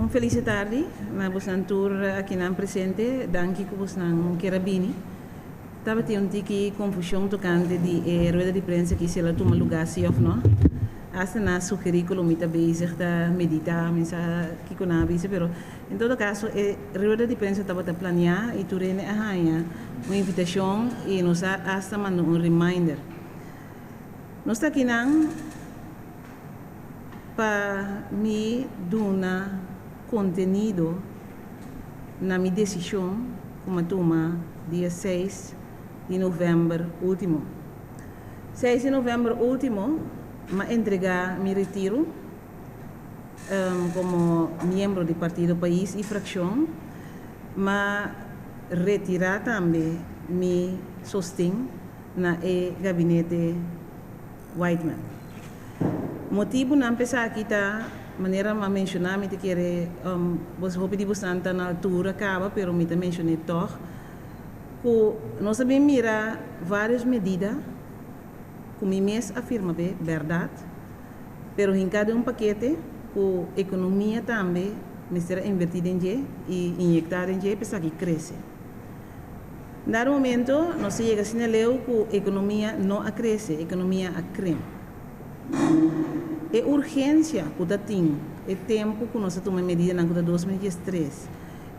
Un felice tarde, na busnan tour aqui na presente, danke que busnan Kerabini. Tava tendo confusão tocante de rueda de prensa que se ela toma lugar se ou não. Hasta na seu currículo me bezig da meditar, mensa que com a visa, pero em todo caso, rueda de prensa estava a planear e tu rene uma invitação e nos hasta mandou um reminder. Nós está aqui para me dar conteúdo na minha decisão como toma dia 6 de novembro último. 6 de novembro último, me entregar meu retiro como membro do Partido País e Fração, mas retirar também meu sostém na gabinete Whiteman. Motivo não pensar aqui tá maneira a mencionar me te querer você houve de você na altura acaba, pero me te mencionei toch que nós sabemos mirar várias medidas que me mês afirma bem verdade, pero em cada paquete que a economia também me será invertida em je e injectada em je para que cresce. No momento nós chega a sinaleu que a economia não cresce, a economia cresce. É urgência que está tem, é tempo que nós tomamos medida na 2013.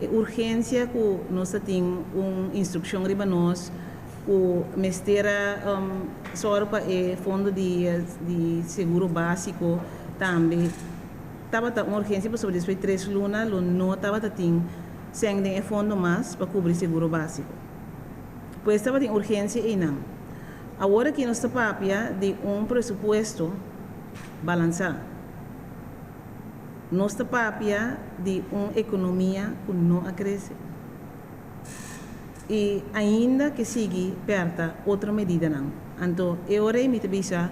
É urgência que nós tem uma instrução riba nós, que mestera só para o fundo de seguro básico também. Estava uma urgência para sobre depois 3 lunas, não estava tem sem o fundo mais para cobrir seguro básico. Pois estava tem urgência e não. Agora que nós estamos de um pressuposto balançado, nós estamos de uma economia que não cresce. E ainda que siga perto outra medida não. Então, eu orei me bisa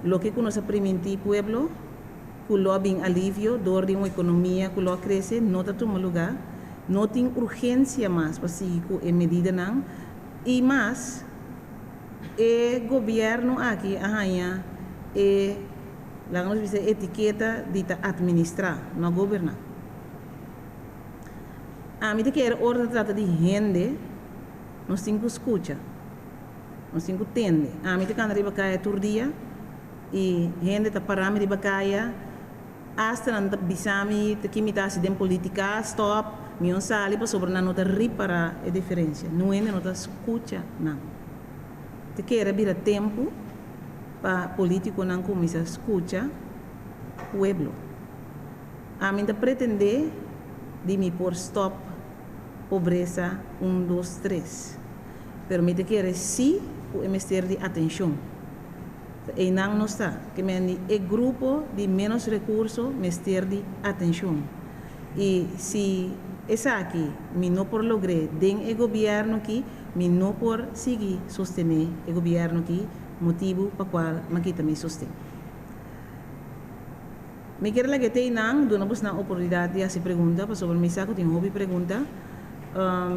lo que nós permitir pueblo, que lo bem alívio, dor de uma economia que lo cresce, não está tomando lugar, não tem urgência mais para seguir com a medida não, e mais o governo aqui arranha lá nós vemos etiqueta de administrar, não governar. A mim que era ordem trata de rende, nós temos que escutar, nós temos que entender. A mim que quando riba caia todo dia e rende tá parando riba caia, hasta não tá bisami, que me tá acidente política, stop, me sali para sobre não tá reparar a diferença. Não é não tá escuta não. Te quer vir tempo para político não começar a escutar o pueblo. A mim tá pretender de me pôr stop pobreza 1, 2, 3. Pero me te quer sim o ministério de atenção. E não está, que me é grupo de menos recursos, ministério de atenção. E se essa aqui, me não por lograr, den o governo aqui, me não por seguir sostener o governo aqui, motivo para qual me quita me sostém. Me quero lá que tem não, dona-vos na oportunidade de fazer pergunta, para sobre me saco tem hobby pergunta.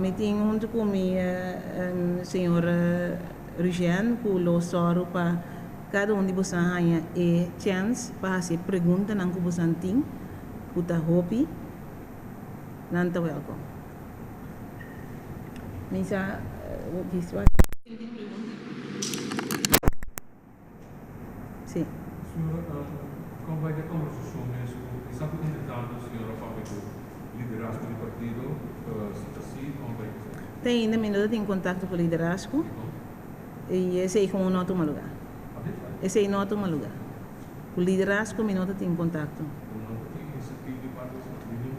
Me tenho junto com a senhora Rugian, que lo soro para cada um de vocês tenha a chance para fazer pergunta não que vocês têm, que está hobby. Não está welcome. Misa, visual. Sim. Senhora, como vai ter conversação mesmo? E sabe como está a senhora para o liderazgo do partido? Se assim, como vai ser? Tem ainda minuto em contato com o liderazgo e esse aí como não toma lugar. Esse aí não toma lugar. O liderazgo me não tem contato.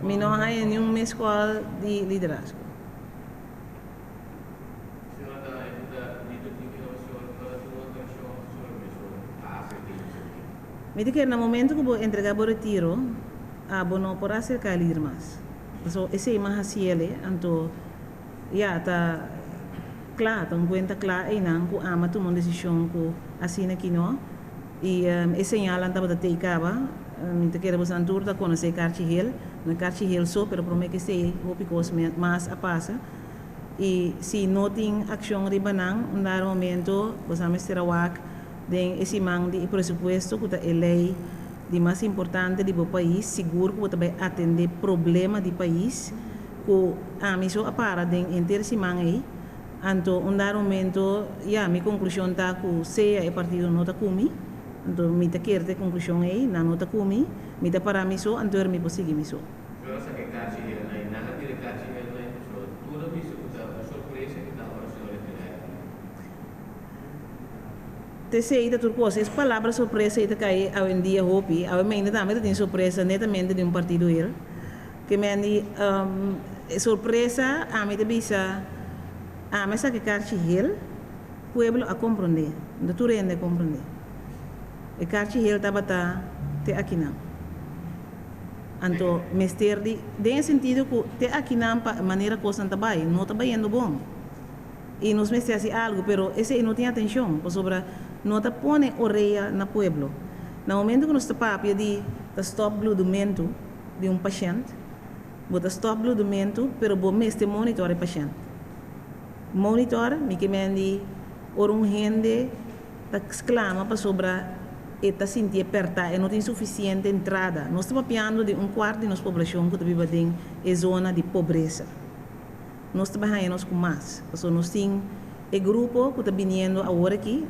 Me não há nenhuma escola de liderazgo. Me diz que no momento que vou entregar o retiro, não poderá ser líder mais. Então, esse é mais assim ele, então, já está claro, então conta claro e não que ama tomar uma decisão que assim aqui não. E esse señal estava de teicaba, me te quero você turta conhecer Carchigel, no Carchigel só, pero promete que sei o picos mais a passa. E se não tem ação de banang, momento, você me será wak, den esse mang de presupuesto que a lei de mais importante do país, seguro que você vai atender problema do país, que a mim só para em ter semana aí, então um dado momento, minha conclusão está que seja é partido não está comigo, então me tá quer ter conclusão aí, não está comigo, me tá para mim só, então eu me posso seguir mim só. Pero sa que casi na nada dire casi na so tudo isso que a surpresa que na hora se olha Te sei da turcosa, as palavras surpresa ita cai ao em dia hopi, ao ainda também tem surpresa netamente de partido ele, que me andi surpresa a mim de bisa a mesa que carchi ele, pueblo a compreender, do tu rende compreender. E carchi ele tabata te aqui não. Anto mister de sentido que te aqui não pa maneira coisa não tabai, não tabai indo bom. E nos meste assim algo, pero esse não tem atenção, por sobre não te pone orelha na pueblo. No momento que nós papia de stop bludumento de paciente, bota stop bludumento, pero bom meste monitor o paciente. Monitor, me que mendi or gente tá exclama para sobre eta sentir apertar e não tem suficiente entrada. Nós estamos papiando de quarto de nossa população que vive em zona de pobreza. Nós trabalhamos com mais, porque nós temos o grupo que está vindo agora aqui,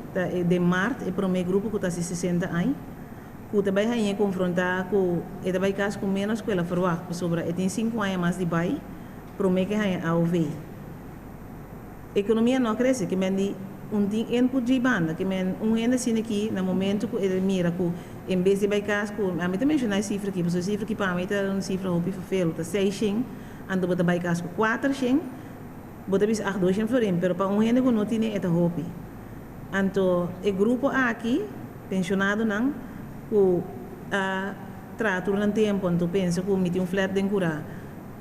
de março, é o primeiro grupo que está 60 anos, que está vai confrontar com, e está vai caso com menos que ela forward, sobre, e tem 5 anos mais de bai, promete que vai ouvir. A economia não cresce, que mendi tem input de banda, que men gente assim aqui, no momento que ele mira que em vez de vai caso, a mim também mencionar a cifra aqui, porque a cifra aqui para mim é uma cifra hopi feio, está 6 ando bota vai caso 4 xing bota bis 8 xing florim pero para gente que não tem eta hopi anto o grupo aqui pensionado não o trato no tempo anto pensa que me tem flat den cura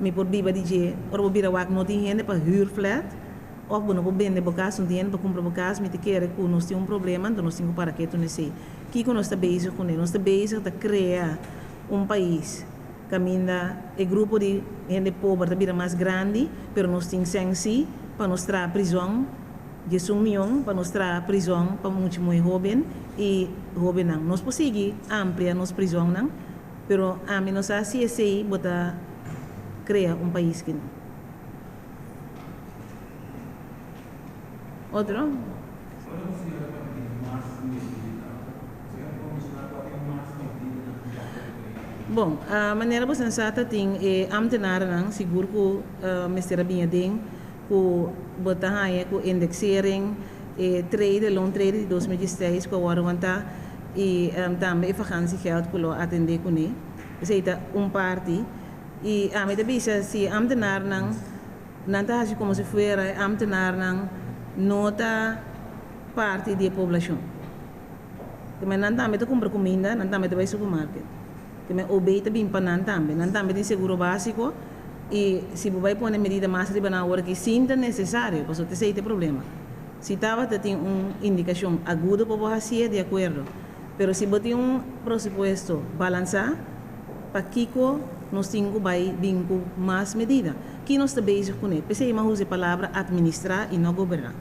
me por biba DJ or bo bira wak não tem gente para huur flat ou bueno bo bende bocas não tem para comprar bocas me te quer que nós tem problema então nós temos para que tu nesse que nós está bezig com nós está bezig de criar país caminha o grupo de gente pobre também mais grande, pero nós temos sanção para nós trazer prisão, de sumião para nós trazer prisão para muito jovem e jovem não. Nós podemos ampliar nossa prisão não, pero a mim nós assim é bota criar país que não. Outro? Bom, a maneira sensata tem é ambtenaar não seguro que mistura bem ding que botar aí com indexering trade loan trade de 2016 que agora vanta e também vakantie geld que lo atender com ele. Seita parte e a mim também se ambtenaar não tá assim como se fosse ambtenaar nota parte da população. Também não também compra comida, não também vai supermercado. Que me obey também para não também tem seguro básico e se você vai pôr medida mais riba na hora que sinta necessário, porque você tem problema. Se estava tem indicação aguda para você de acordo, pero se você tem presupuesto balançar, para Kiko nós temos vai vir com mais medida. Que nós estamos basic com ele, pensei mais usar a palavra administrar e não governar.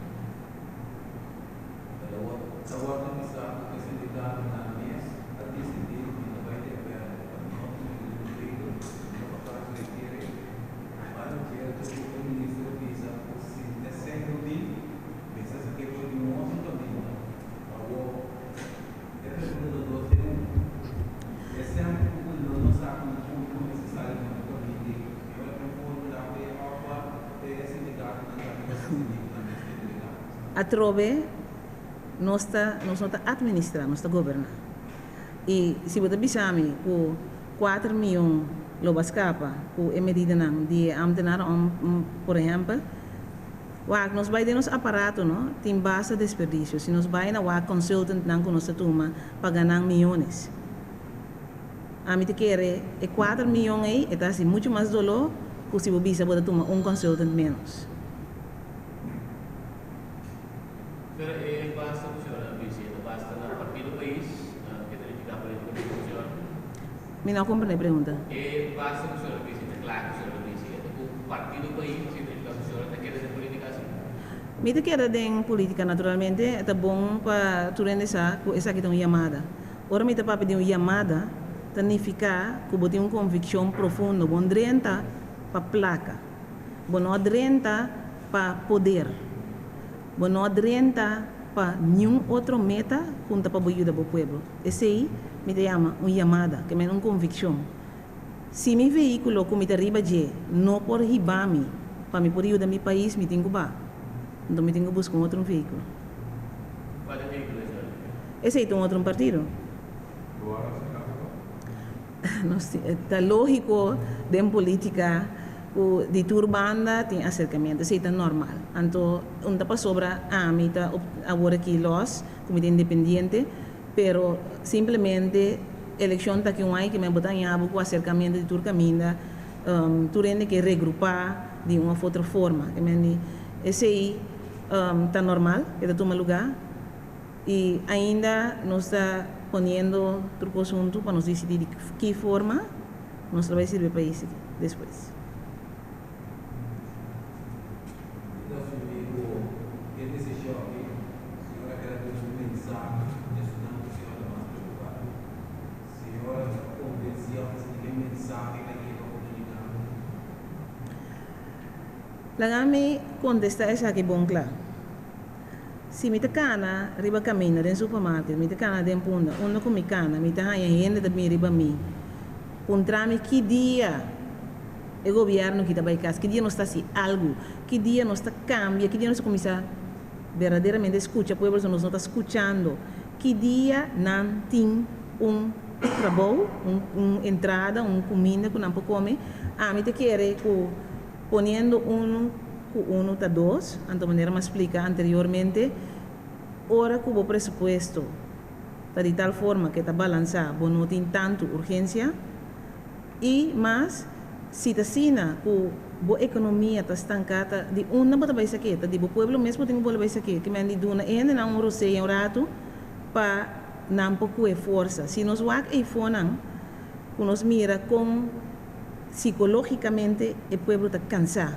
A trove nós está administrar, nós está governar. E se você pensar que 4 milhões loba escapa, que é medida não de ambtenaar por exemplo, nós vai ter nos aparato, não? Tem base desperdício. Se nós vai na consultant não que nós toma para ganhar milhões. A mim te quer é 4 milhões aí, é assim muito mais dolor que se você pode tomar consultant menos. Pero basta funciona visita, basta na partido do país, que tem que dar política de funciona. Me não compreendo a pergunta. Basta funciona visita, claro funciona visita. O partido do país, se tem que funciona, tem que ter política assim. Me te queda em política naturalmente, é bom para tu render essa que tem uma chamada. Ora me te para pedir uma chamada, significa que você tem uma convicção profunda, você drenta para placa, você não drenta para poder, você não drenta para nenhum outro meta junto para ajudar o povo. Esse aí me chama uma chamada, que é uma convicção. Se meu veículo como está arriba de não por ribami, para me poder ajudar meu país, me tenho que ir. Então me tenho que buscar outro veículo. Qual é o veículo? Esse aí é outro partido. Agora se acaba. Está lógico de política de turbanda tem acercamento, isso é normal. Então, não está sobra a mim está agora aqui los comité independiente, pero simplesmente eleição está que que me botar em abo com acercamento de tur caminho, tu rende que regrupar de uma outra forma. Esse aí está normal, está toma lugar e ainda não está poniendo outro assunto para nos decidir de que forma nós vai servir para isso depois. Lagami contesta essa que bom claro. Se me cana riba caminho dentro do supermercado, me cana dentro punda, onde com me cana, me tá aí ainda da minha riba mim. Contra-me que dia o governo que está vai casa, que dia não está assim algo, que dia não está cambia, que dia não está começa verdadeiramente escuta, o povo não está escutando, que dia não tem trabalho, entrada, comida que não pode comer, me te quer que poniendo uno está dos, de maneira me explica anteriormente, ora que o presupuesto está de tal forma que está balançado, não tem tanto urgência, e mas se está sina que a economia está estancada, de uma bota vai sair, de o povo mesmo tem que vai sair, que me diz duna ainda não rosei um rato para não pouco força. Se nós vamos e fonan, que nós mira com psicologicamente o povo está cansado.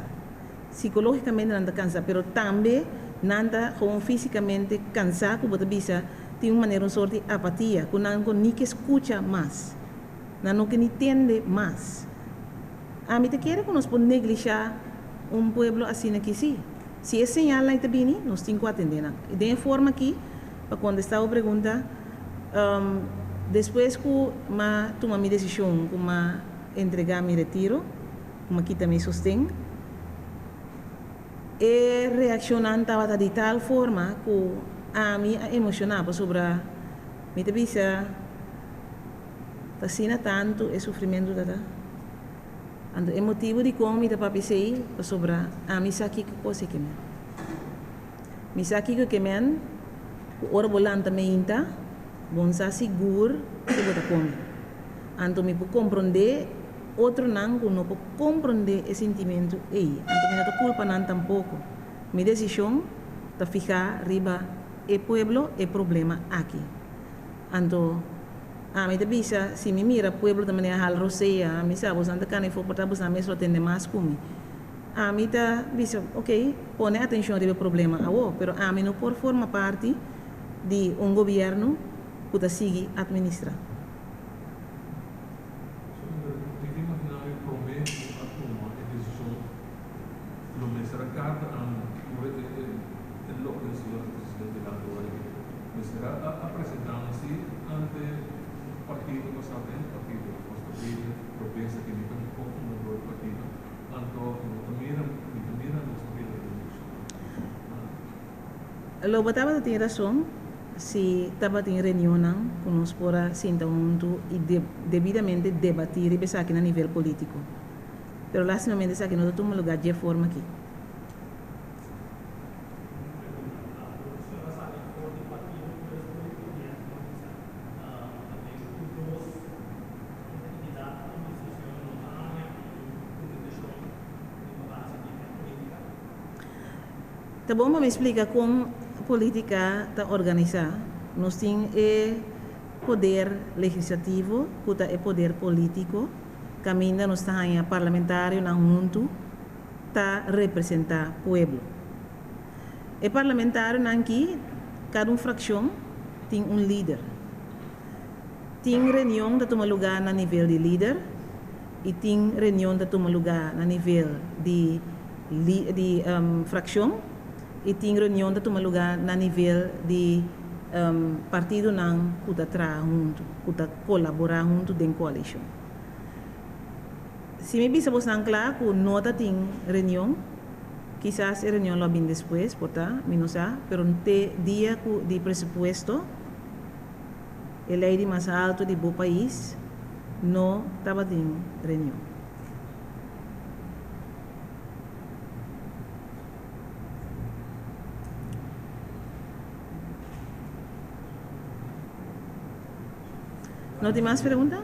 Psicologicamente não está cansado, mas também não está fisicamente cansado, porque você tem uma maneira, uma sorte de apatia, que não nem que escuta mais, não que entende mais. A mim te quer que nós podemos negligenciar povo assim aqui sim. Se é sinal lá está bem, nós temos que atender. E de forma aqui, para quando está a pergunta, depois que eu tomo minha decisão, que entregar meu retiro, como aqui também sustém, e reaccionando estava de tal forma que a mim emocionava sobre a minha cabeça, está tanto o sofrimento da. Então, o motivo de como me papi sei sobre a mim aqui que coisa que me. Me aqui que me, ora volante me inta, bom sa seguro que vou comer. Então me pode compreender outro não pode compreender esse sentimento aí. Então não é culpa não tampouco. Minha decisão é ficar riba o pueblo é problema aqui. Então a mim bisa se me mira pueblo também hal roseia, me sabe você anda cana for para você mesmo atender mais comigo. A mim tá bisa, ok, põe atenção riba problema awo, pero a mim não por forma parte de governo que está seguir administrar. Apresentándose ante o partido que está dentro, o partido que construye, propensa que me tenga como el partido, tanto me mira nuestra vida de Lo bataba de razón si estaba en reunión con nos para sentar juntos y debidamente debatir y pensar que a nivel político. Pero lástimamente sabe que no toma lugar de forma aquí. Tá bom, me explica como a política está organizada. Nós temos o poder legislativo, que é o poder político, que ainda nós estamos em parlamentário, na junto, está representar o povo. O parlamentário aqui, cada fração tem líder. tem reunião que toma lugar na nível de líder e tem reunião que toma lugar na nível de fração e tem reunião que toma lugar na nível de partido não que está trabalhar junto, que está colaborar junto dentro da coalição. Se me bisa você claro que não tem reunião, quizás a reunião lo bem depois, porta, menos pero te dia de presupuesto, a lei mais alto do país, não estava em reunião. ¿No tem mais pergunta?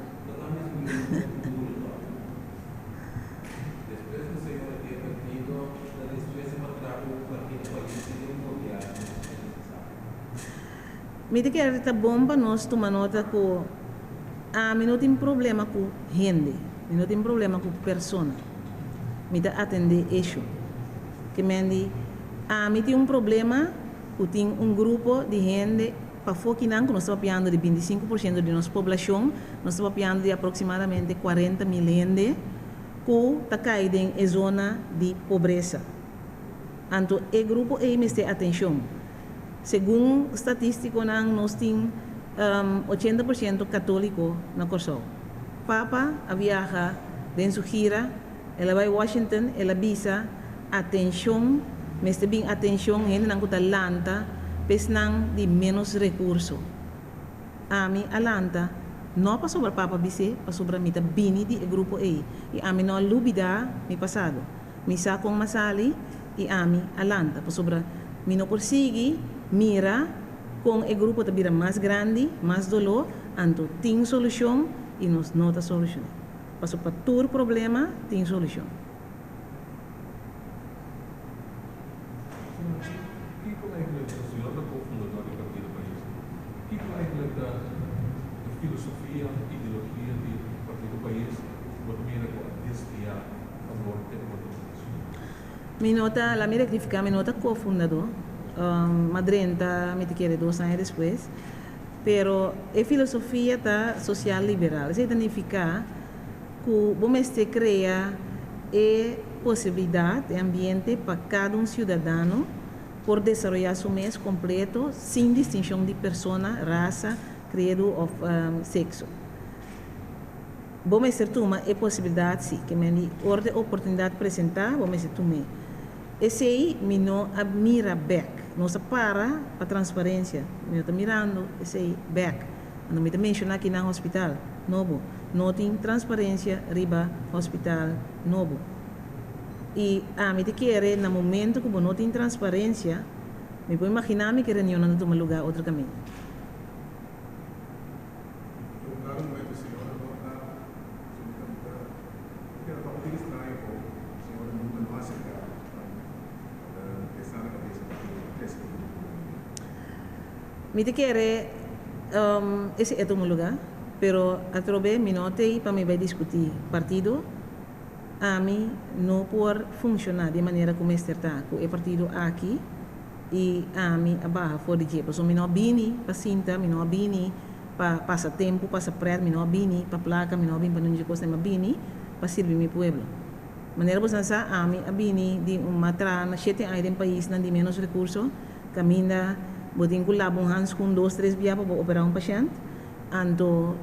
Me diz que é bom para nós tomar nota que não tem problema com gente, não tem problema com pessoa. Me dá atender isso. Que me diz, tem problema que tem grupo de gente para focar nós estamos falando de 25% de nossa população, nós estamos falando de aproximadamente 40 mil gente que está caindo em zona de pobreza. Então, o grupo aí me dá atenção. Segundo estatístico, nós temos 80% católico na Corsol. Papa viaja em sua gira, ela vai a Washington, ela visa atenção, mas também atenção, gente não está lanta, pesnang de menos recurso. Ami alanta, não para sobre Papa bise, para sobre mita bini de grupo E. E ami não lubida mi passado. Mi sa com masali e ami alanta, para sobre mi não persegui, mira com o grupo de bira mais grande, mais dolor, anto tem solução e nos nota solução. Para sobre todo problema tem solução. Filosofia, ideologia do Partido País, what mira com a desviar a morte do Minota, la mira rectificar, minota cofundador, Madrenta, me te quiere 2 anos depois, pero a filosofia tá social liberal, isso significa que vamos criar a possibilidade de ambiente para cada cidadão por desenvolver seu mês completo, sem distinção de persona, raça, credo ou sexo. Vamos ter uma possibilidade, sim, que me ordem oportunidade de apresentar, vamos ter uma. Esse aí, me não admira back, não se para transparência, me está mirando, esse aí, back. Não me está mencionando aqui no hospital, novo. Não tem transparência, riba, hospital, novo. E me te quer, no momento que não tem transparência, me vou imaginar que a reunião não toma lugar outro caminho. Me te quer, esse é o lugar, pero a través me notei para me vai discutir partido, a mim não pode funcionar de maneira como está, com o partido aqui e a mim abaixo fora de jeito, so me não bini para cinta, me não bini para passar tempo, passar preto, me não bini para placa, me não bini para não dizer coisa, me bini para servir meu povo. Maneira você sabe, a mim bini de uma trana, 7 anos em país não de menos recursos, caminha botin ko labong hands com 2-3 dias para operar paciente, ando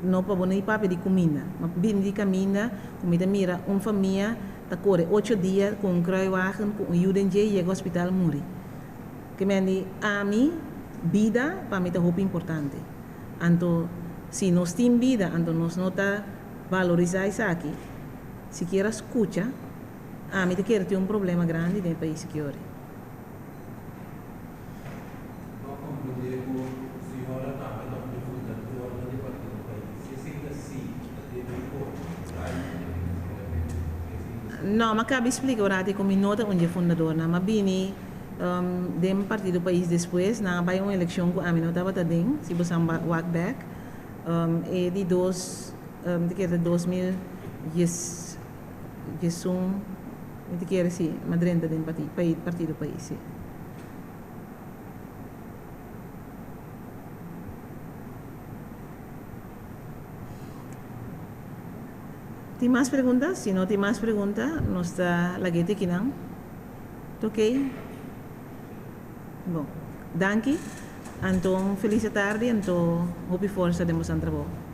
não para bonai papo de comida, mas bem de comida mira, família tá corre 8 dias com kruiwagen, com UDNJ e o hospital muri. Que me a mim vida para mim tá muito importante. Ando se nós tem vida, ando nós não tá valorizar isso aqui. Se quer escuta, a mim te quer ter problema grande no país que ora. Não, mas cabe explicar orate como nota onde é fundador, na mas bini dem partido país depois, na vai uma eleição com a mim não estava também, se você walk back, e de 2000 yes te quer sim, madrenta dem partido país, sim. ¿Tem más preguntas? Si no tem más preguntas, nos está la guete aquí, ¿no? Ok? Bom, danke. Então, feliz tarde, então, hope força de moço trabalho.